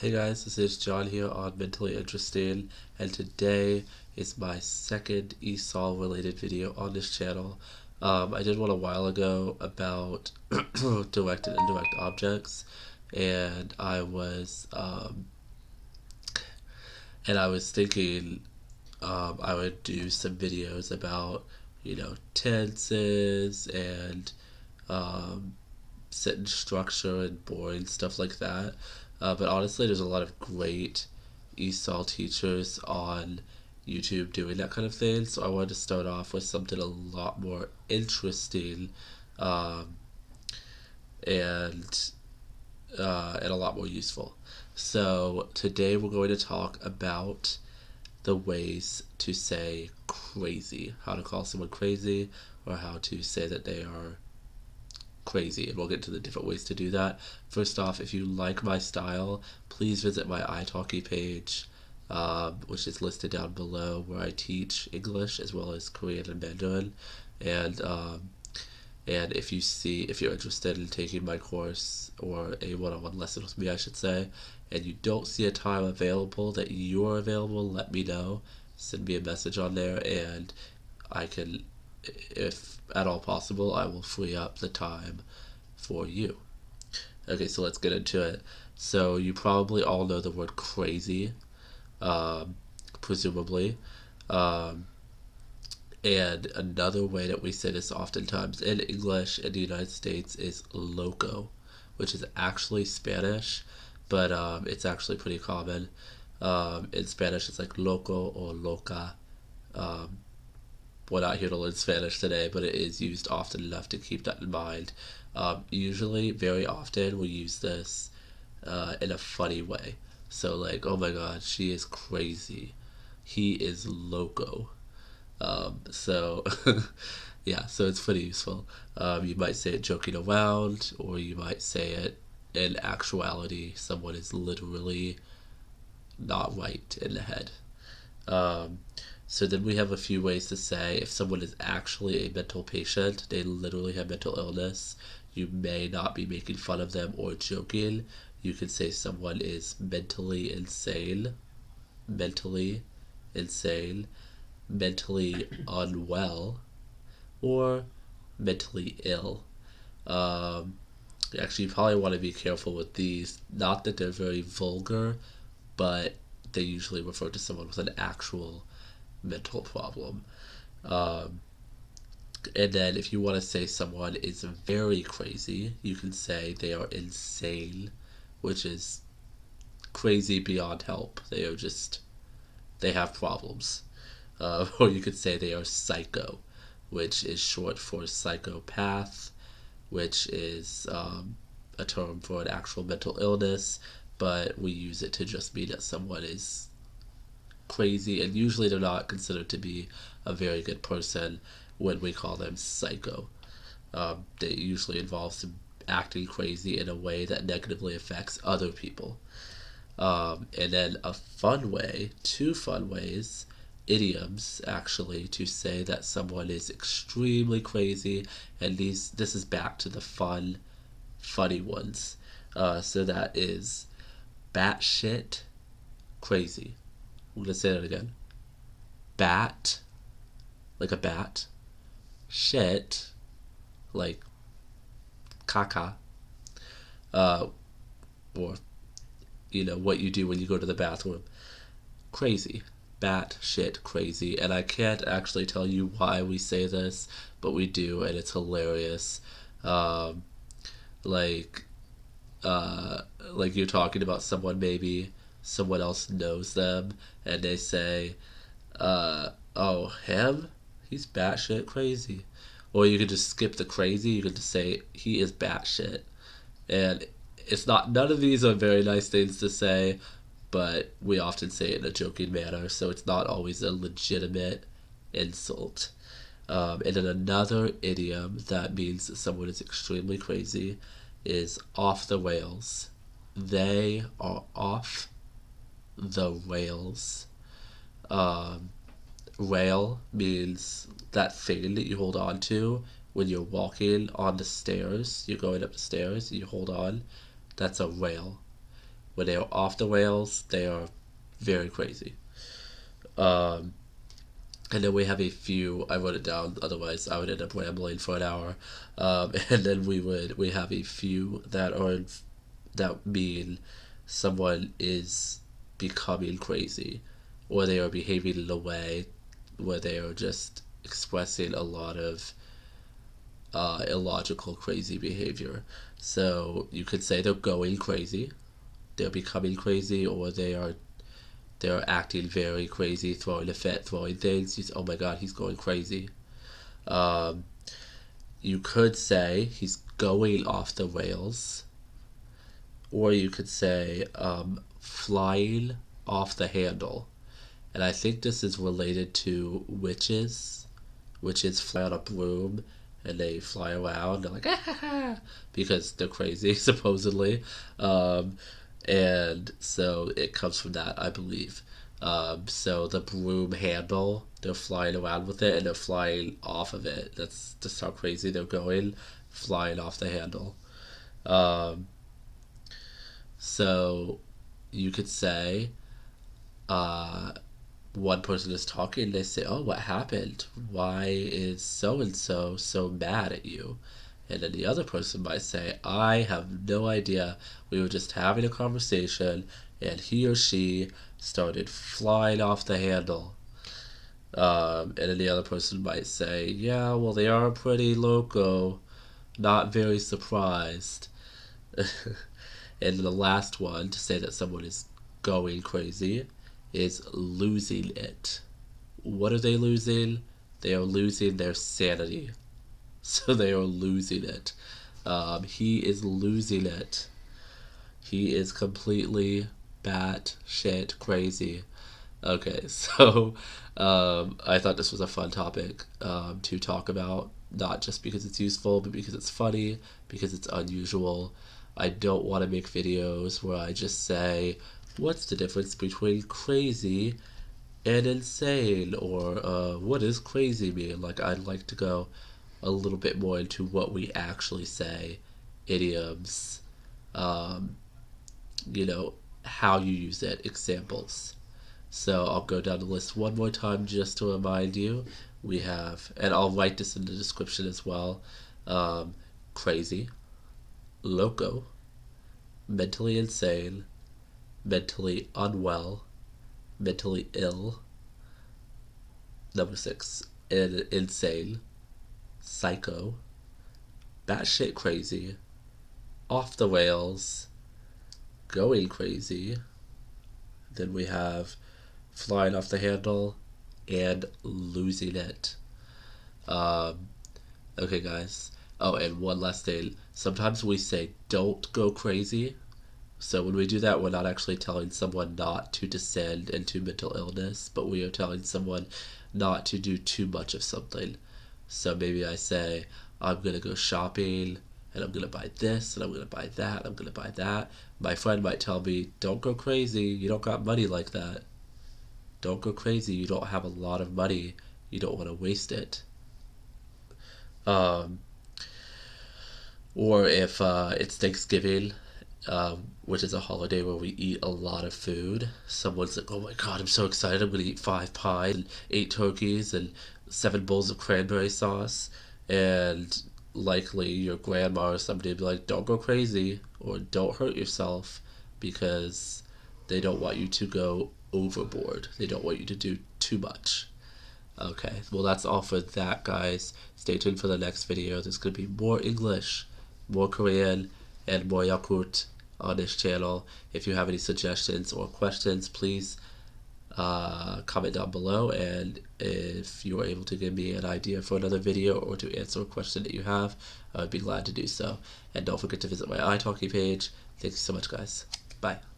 Hey guys, this is John here on Mentally Interesting, and today is my second ESOL related video on this channel. I did one a while ago about direct and indirect objects, and I was thinking I would do some videos about tenses and um, sentence structure and boring stuff like that. But honestly, there's a lot of great ESOL teachers on YouTube doing that kind of thing. So I wanted to start off with something a lot more interesting, um, and and a lot more useful. So today we're going to talk about the ways to say crazy, how to call someone crazy, or how to say that they are crazy, and we'll get to the different ways to do that. First off, if you like my style, please visit my italki page, which is listed down below, where I teach English as well as Korean and Mandarin. And if you're interested in taking my course or a one-on-one lesson with me, I should say, and you don't see a time available that you're available, let me know. Send me a message on there, and I can, if at all possible, I will free up the time for you. Okay, so let's get into it. So you probably all know the word crazy, um, presumably. Um, and another way that we say this oftentimes in English in the United States is loco, which is actually Spanish, but it's actually pretty common. In Spanish, it's like loco or loca. Um, we're not here to learn Spanish today, but it is used often enough to keep that in mind. Usually, very often, we use this in a funny way. So, like, oh my god, she is crazy. He is loco. So, yeah, so it's pretty useful. You might say it joking around, or you might say it in actuality. Someone is literally not right in the head. Um, so then we have a few ways to say if someone is actually a mental patient, they literally have mental illness. You may not be making fun of them or joking. You can say someone is mentally insane, mentally unwell, or mentally ill. Um, Actually, you probably want to be careful with these. Not that they're very vulgar, but they usually refer to someone with an actual mental problem. Um, and then if you want to say someone is very crazy, you can say they are insane, which is crazy beyond help. They have problems. Or you could say they are psycho, which is short for psychopath, which is a term for an actual mental illness, but we use it to just mean that someone is crazy, and usually they're not considered to be a very good person when we call them psycho. They usually involve some acting crazy in a way that negatively affects other people. And then two fun ways, idioms actually, to say that someone is extremely crazy, and this is back to the funny ones. So that is batshit crazy. I'm gonna say that again. Bat, like a bat. Shit, like caca. Uh, or what you do when you go to the bathroom. Crazy. Bat shit crazy. And I can't actually tell you why we say this, but we do, and it's hilarious. Um, like like you're talking about someone, maybe someone else knows them, and they say, oh, him? He's batshit crazy. Or you could just skip the crazy, you could just say, he is batshit. And it's not, none of these are very nice things to say, but we often say it in a joking manner, so it's not always a legitimate insult. And then another idiom that means that someone is extremely crazy is off the rails. They are off the rails. Um, Rail means that thing that you hold on to when you're walking on the stairs. You're going up the stairs, you hold on. That's a rail. When they are off the rails, they are very crazy. Um, and then we have a few. I wrote it down. Otherwise, I would end up rambling for an hour. And then we have a few that mean someone is becoming crazy, or they are behaving in a way where they are just expressing a lot of illogical, crazy behavior. So you could say they're going crazy, they're becoming crazy, or they're acting very crazy, throwing a fit, throwing things. Oh my god, he's going crazy. Um, you could say he's going off the rails, or you could say flying off the handle. And I think this is related to witches. Witches fly on a broom and they fly around. They're like, ah, ha, ha, because they're crazy, supposedly. Um, and so it comes from that, I believe. So the broom handle, they're flying around with it and they're flying off of it. That's just how crazy they're going, flying off the handle. Um, so you could say, uh, one person is talking, they say, "Oh, what happened? Why is so and so mad at you?" And then the other person might say, "I have no idea. We were just having a conversation, and he or she started flying off the handle." And then the other person might say, "Yeah, well, they are pretty loco. Not very surprised." And the last one to say that someone is going crazy is losing it. What are they losing? They are losing their sanity. So they are losing it. He is losing it. He is completely batshit crazy. Okay, so I thought this was a fun topic to talk about, not just because it's useful, but because it's funny, because it's unusual. I don't want to make videos where I just say, what's the difference between crazy and insane, or what does crazy mean? Like, I'd like to go a little bit more into what we actually say, idioms, um, how you use it, examples. So I'll go down the list one more time just to remind you. We have, and I'll write this in the description as well, um, crazy, loco, mentally insane, mentally unwell, mentally ill. Number 6, insane, psycho, batshit crazy, off the rails, going crazy. Then we have flying off the handle and losing it. Um, okay, guys. Oh, and one last thing. Sometimes we say don't go crazy. So when we do that, we're not actually telling someone not to descend into mental illness, but we are telling someone not to do too much of something. So maybe I say, I'm going to go shopping, and I'm going to buy this, and I'm going to buy that, and I'm going to buy that. My friend might tell me, don't go crazy. You don't got money like that. Don't go crazy. You don't have a lot of money. You don't want to waste it. Um, or if it's Thanksgiving, which is a holiday where we eat a lot of food. Someone's like, "Oh my god, I'm so excited! I'm gonna eat 5 pies and 8 turkeys and 7 bowls of cranberry sauce." And likely your grandma or somebody would be like, "Don't go crazy or don't hurt yourself," because they don't want you to go overboard. They don't want you to do too much. Okay, well, that's all for that, guys. Stay tuned for the next video. There's going to be more English, more Korean, and more Yakult on this channel. If you have any suggestions or questions, please comment down below. And if you are able to give me an idea for another video or to answer a question that you have, I would be glad to do so. And don't forget to visit my iTalki page. Thank you so much, guys. Bye.